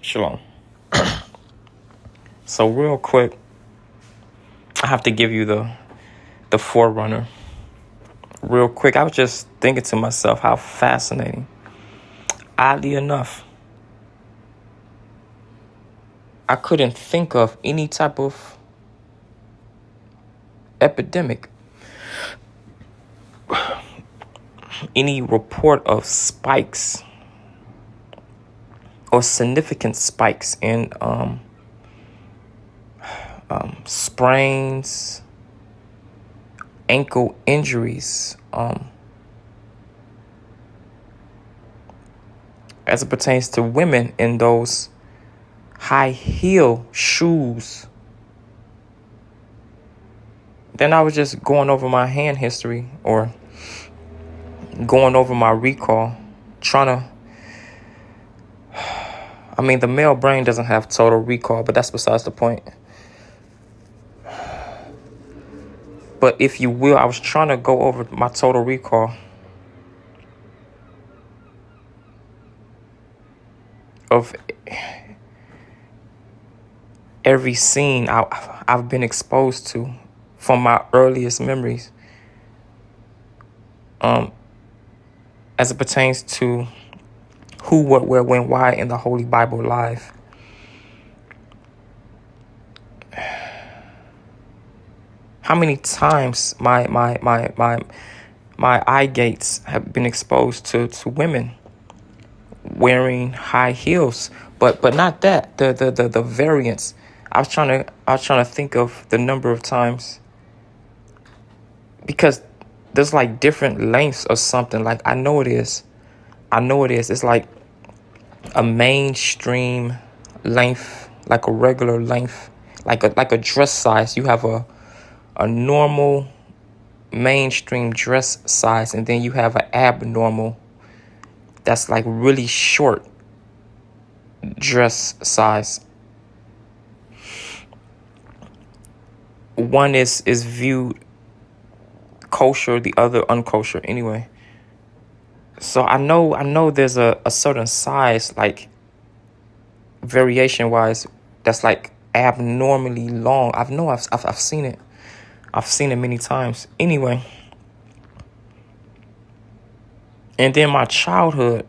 Shalom. So real quick, I have to give you the forerunner. Real quick, I was just thinking to myself how fascinating. Oddly enough, I couldn't think of any type of epidemic, any report of spikes or significant spikes in sprains, ankle injuries, as it pertains to women in those high heel shoes. Then I was just going over my hand history or going over my recall, the male brain doesn't have total recall, but that's besides the point. But if you will, I was trying to go over my total recall of every scene I've been exposed to from my earliest memories, as it pertains to who, what, where, when, why in the Holy Bible Live. How many times my eye gates have been exposed to women wearing high heels, but not that, the variance. I was trying to think of the number of times, because there's like different lengths or something. Like I know it is. It's like a mainstream length, like a regular length, like a dress size. You have a normal mainstream dress size, and then you have an abnormal that's like really short dress size. One is viewed kosher, the other unkosher anyway. So I know there's a certain size, like variation wise, that's like abnormally long. I've seen it. I've seen it many times. Anyway. And then my childhood,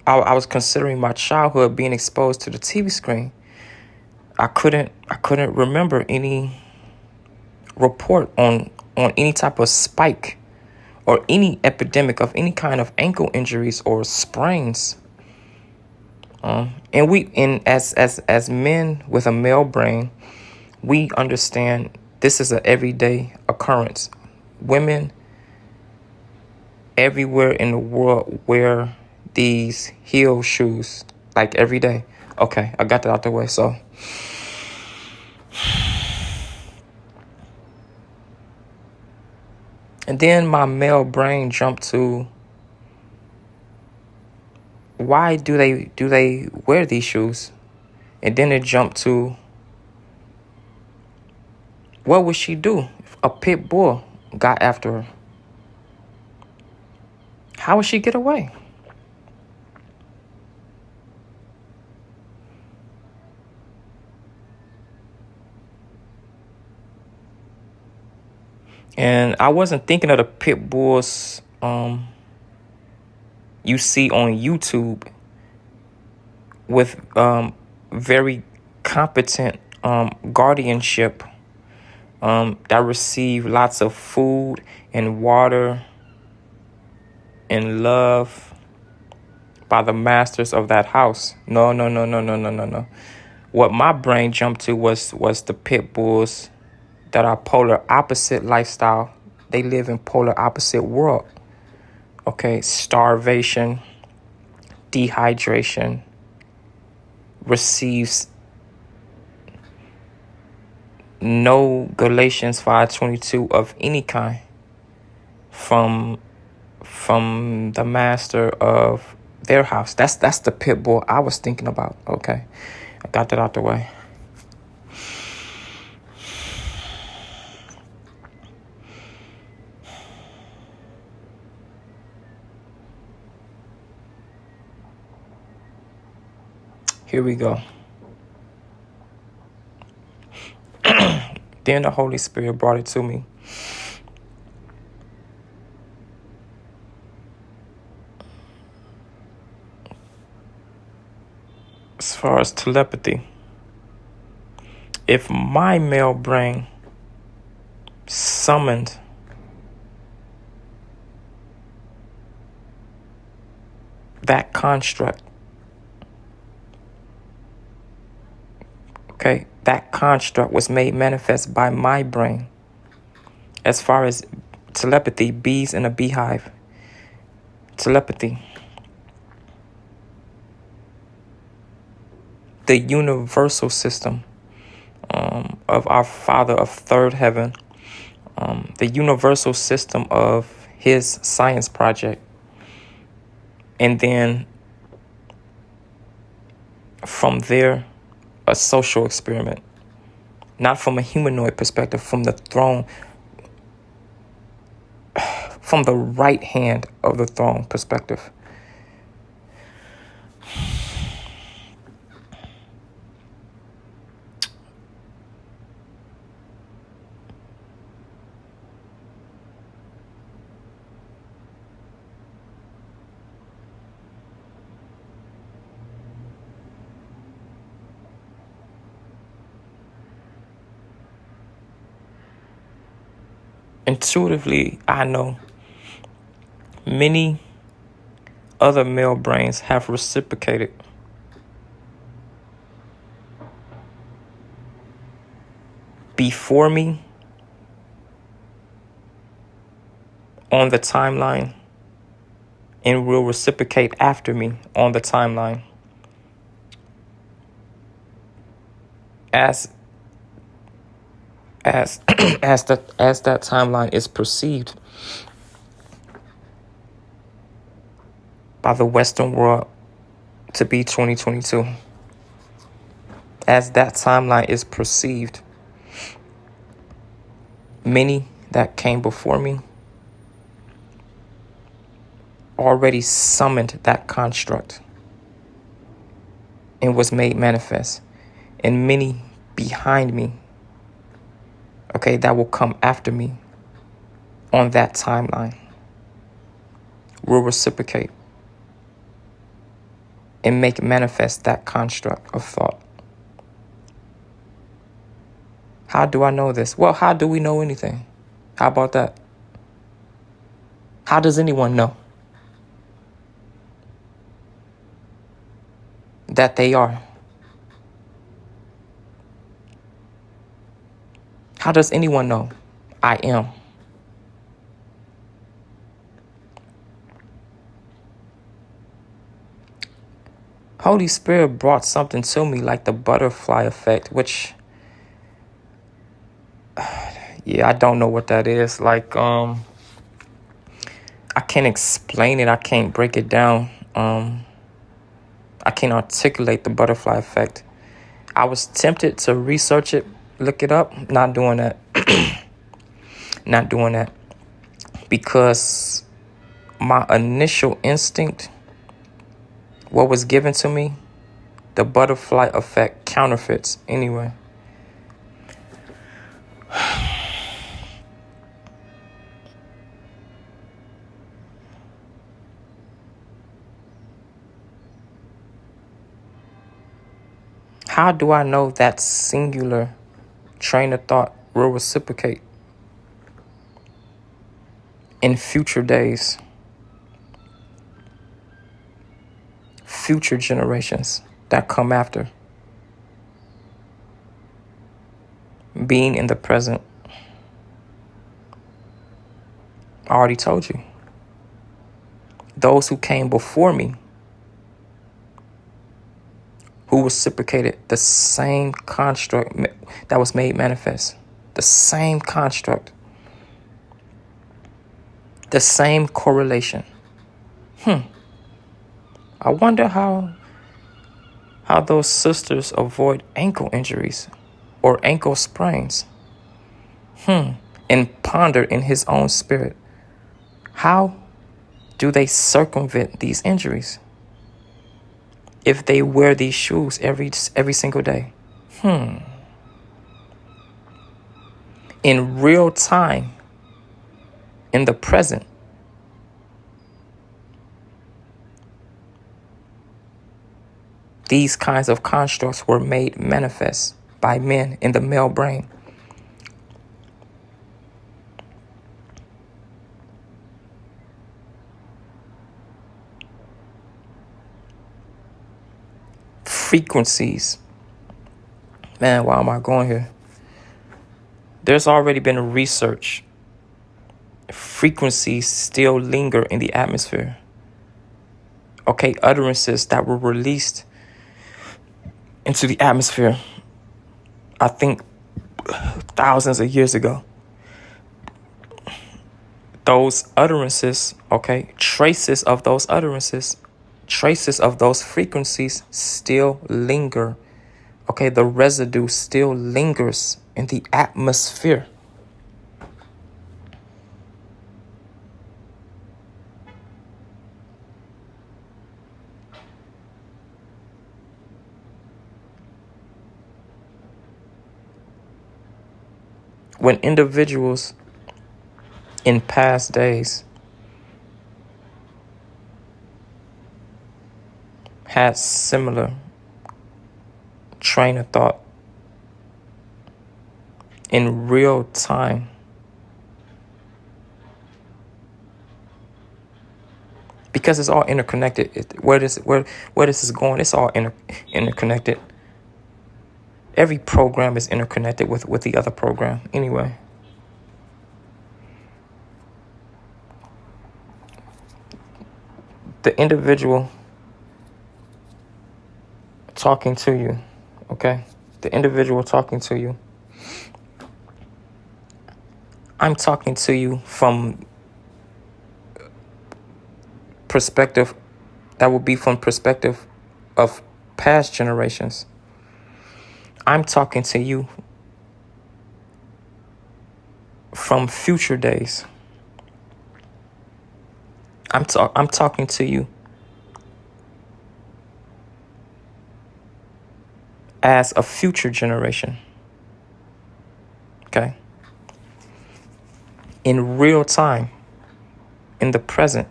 I was considering my childhood being exposed to the TV screen. I couldn't remember any report on any type of spike or any epidemic of any kind of ankle injuries or sprains. And as men with a male brain, we understand this is an everyday occurrence. Women everywhere in the world wear these heel shoes, like every day. Okay, I got that out the way. So and then my male brain jumped to, why do they wear these shoes? And then it jumped to, what would she do if a pit bull got after her? How would she get away? And I wasn't thinking of the pit bulls you see on YouTube with very competent guardianship, that receive lots of food and water and love by the masters of that house. No. What my brain jumped to was the pit bulls that are polar opposite lifestyle. They live in polar opposite world. Okay, starvation, dehydration, receives no Galatians 5:22 of any kind from the master of their house. That's the pit bull I was thinking about. Okay, I got that out the way. Here we go. Then the Holy Spirit brought it to me. As far as telepathy, if my male brain summoned that construct, okay, that construct was made manifest by my brain. As far as telepathy, bees in a beehive, telepathy, the universal system of our Father of third heaven, the universal system of his science project, and then from there, a social experiment, not from a humanoid perspective, from the throne, from the right hand of the throne perspective. Intuitively, I know many other male brains have reciprocated before me on the timeline and will reciprocate after me on the timeline. As as that timeline is perceived by the Western world to be 2022, as that timeline is perceived, many that came before me already summoned that construct and was made manifest, and many behind me, okay, that will come after me on that timeline will reciprocate and make manifest that construct of thought. How do I know this? Well, how do we know anything? How about that? How does anyone know that they are? How does anyone know I am? Holy Spirit brought something to me like the butterfly effect, which, yeah, I don't know what that is. Like, I can't explain it. I can't break it down. I can't articulate the butterfly effect. I was tempted to research it, look it up. Not doing that. Not doing that. Because my initial instinct, what was given to me, the butterfly effect counterfeits anyway. How do I know that singular train of thought will reciprocate in future days, future generations that come after? Being in the present, I already told you. Those who came before me, who reciprocated the same construct that was made manifest, the same construct, the same correlation. I wonder how those sisters avoid ankle injuries or ankle sprains. And ponder in his own spirit, how do they circumvent these injuries? if they wear these shoes every single day? In real time, in the present, these kinds of constructs were made manifest by men in the male brain. Frequencies. Man, why am I going here? There's already been research. Frequencies still linger in the atmosphere. Okay, utterances that were released into the atmosphere, I think thousands of years ago. Those utterances, okay, traces of those utterances, traces of those frequencies still linger. Okay, the residue still lingers in the atmosphere. When individuals in past days had similar train of thought in real time, because it's all interconnected. Where this is going, it's all interconnected. Every program is interconnected with the other program anyway. The individual talking to you, okay? The individual talking to you. I'm talking to you from perspective, that would be from perspective of past generations. I'm talking to you from future days. I'm talking to you as a future generation. Okay? In real time, in the present,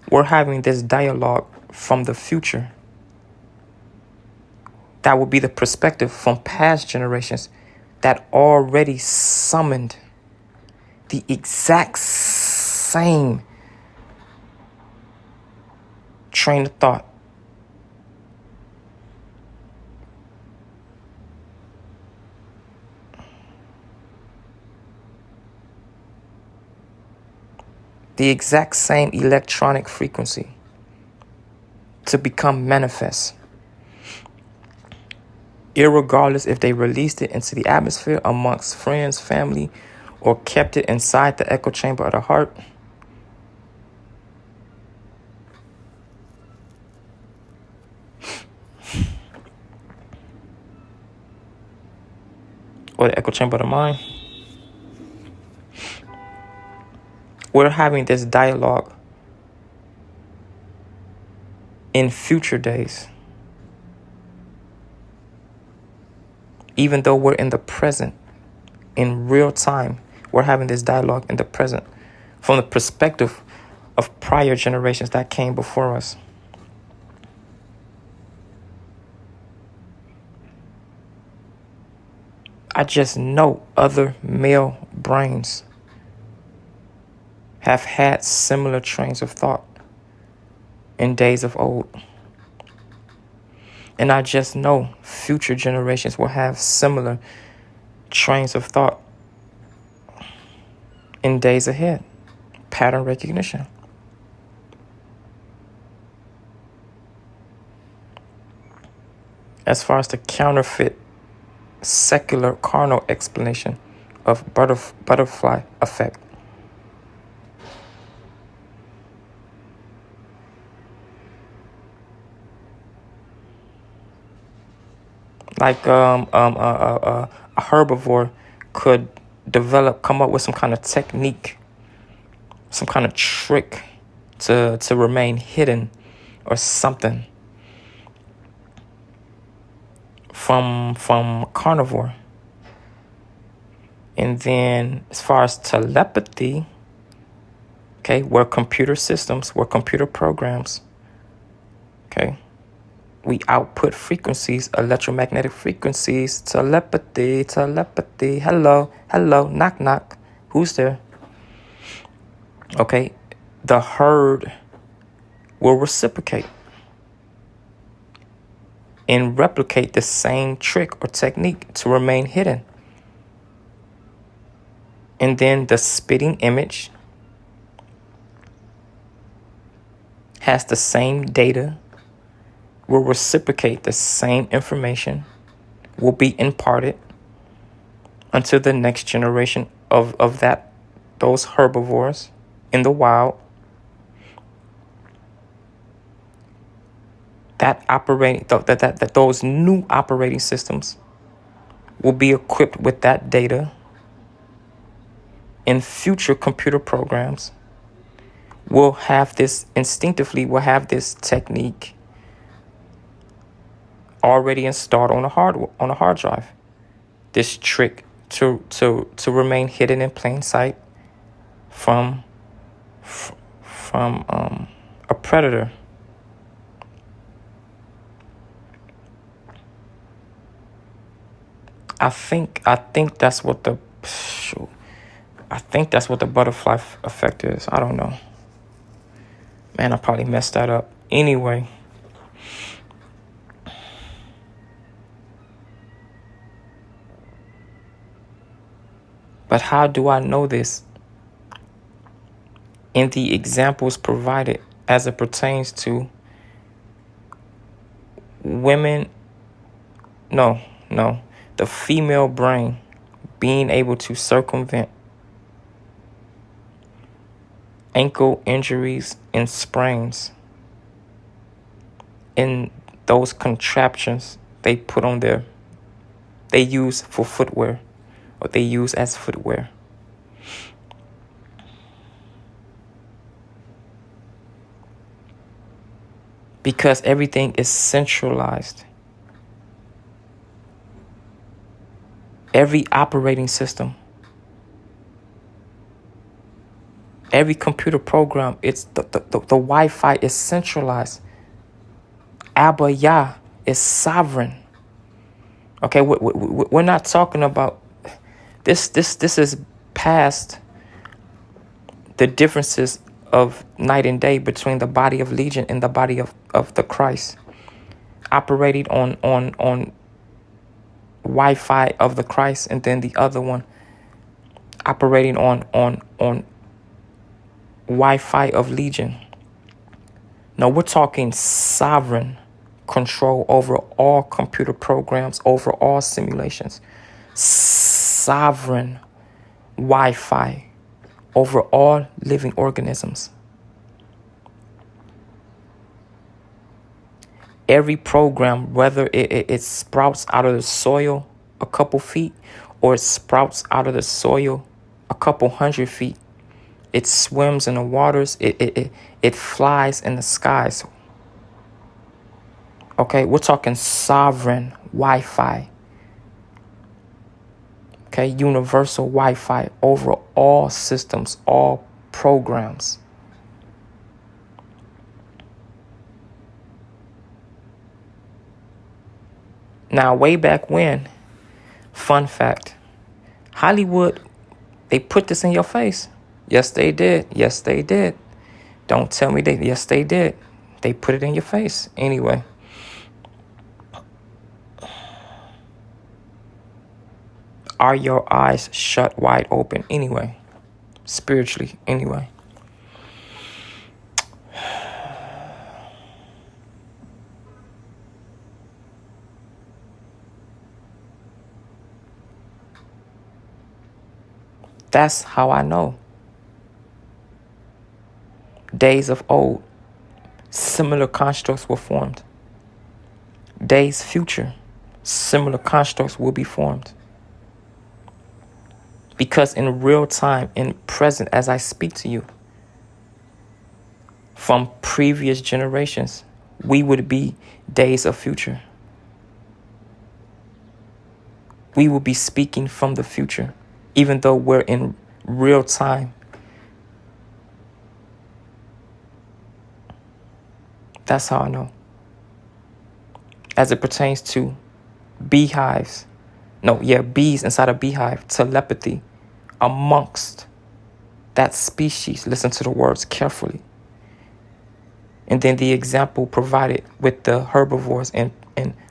we're having this dialogue from the future. That would be the perspective from past generations that already summoned the exact same train of thought. The exact same electronic frequency to become manifest. Irregardless if they released it into the atmosphere amongst friends, family, or kept it inside the echo chamber of the heart. Or the echo chamber of the mind. We're having this dialogue in future days. Even though we're in the present, in real time, we're having this dialogue in the present from the perspective of prior generations that came before us. I just know other male brains have had similar trains of thought in days of old. And I just know future generations will have similar trains of thought in days ahead. Pattern recognition. As far as the counterfeit, secular, carnal explanation of butterfly effect. Like a herbivore could come up with some kind of technique, some kind of trick to remain hidden or something from carnivore. And then as far as telepathy, okay, we're computer systems, we're computer programs. Okay. We output frequencies, electromagnetic frequencies, telepathy. Hello, knock, knock. Who's there? Okay. The herd will reciprocate and replicate the same trick or technique to remain hidden. And then the spitting image has the same data, will reciprocate the same information, will be imparted unto the next generation of those herbivores in the wild that those new operating systems will be equipped with that data, and future computer programs will have this technique already installed on a hard drive. This trick to remain hidden in plain sight from a predator. I think that's what the butterfly effect is. I don't know. Man, I probably messed that up. Anyway. But how do I know this? In the examples provided as it pertains to women, the female brain being able to circumvent ankle injuries and sprains in those contraptions they use for footwear, or they use as footwear. Because everything is centralized. Every operating system, every computer program, it's the Wi-Fi is centralized. Abba Yah is sovereign. Okay, we're not talking about this. This is past the differences of night and day between the body of Legion and the body of the Christ, operating on Wi-Fi of the Christ, and then the other one operating on Wi-Fi of Legion. Now we're talking sovereign control over all computer programs, over all simulations. Sovereign Wi-Fi over all living organisms. Every program, whether it sprouts out of the soil a couple feet, or it sprouts out of the soil a couple 100 feet, it swims in the waters, it flies in the skies. Okay, we're talking sovereign Wi-Fi. Okay, universal Wi-Fi over all systems, all programs. Now, way back when, fun fact, Hollywood, they put this in your face. Yes, they did. Yes, they did. Don't tell me yes, they did. They put it in your face. Anyway. Are your eyes shut wide open anyway? Spiritually, anyway. That's how I know. Days of old, similar constructs were formed. Days future, similar constructs will be formed. Because in real time, in present, as I speak to you, from previous generations, we would be days of future. We will be speaking from the future, even though we're in real time. That's how I know. As it pertains to beehives. Bees inside a beehive. Telepathy amongst that species. Listen to the words carefully. And then the example provided with the herbivores and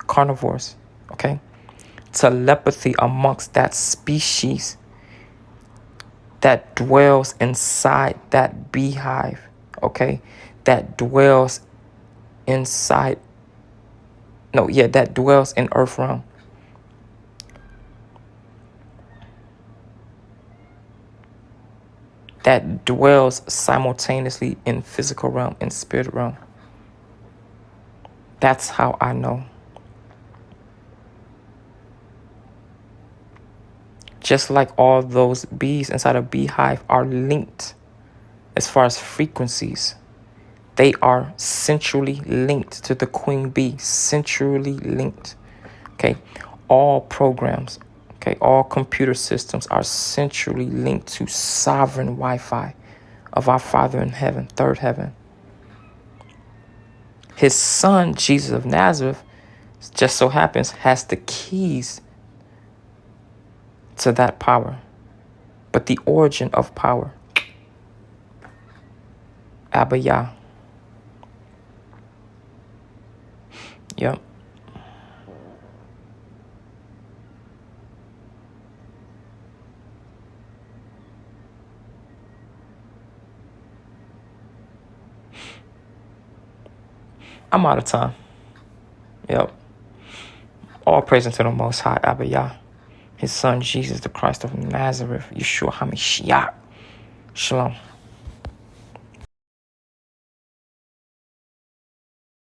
carnivores. Okay? Telepathy amongst that species that dwells inside that beehive. Okay? That dwells inside. That dwells in earth realm. That dwells simultaneously in physical realm and spirit realm. That's how I know. Just like all those bees inside a beehive are linked as far as frequencies, they are centrally linked to the queen bee, centrally linked. Okay, all programs, all computer systems are centrally linked to sovereign Wi-Fi of our Father in heaven, third heaven. His son, Jesus of Nazareth, just so happens has the keys to that power. But the origin of power, Abba Yah. Yep. I'm out of time. Yep. All praise unto the Most High, Abba Yah. His son, Jesus, the Christ of Nazareth, Yeshua HaMashiach. Shalom.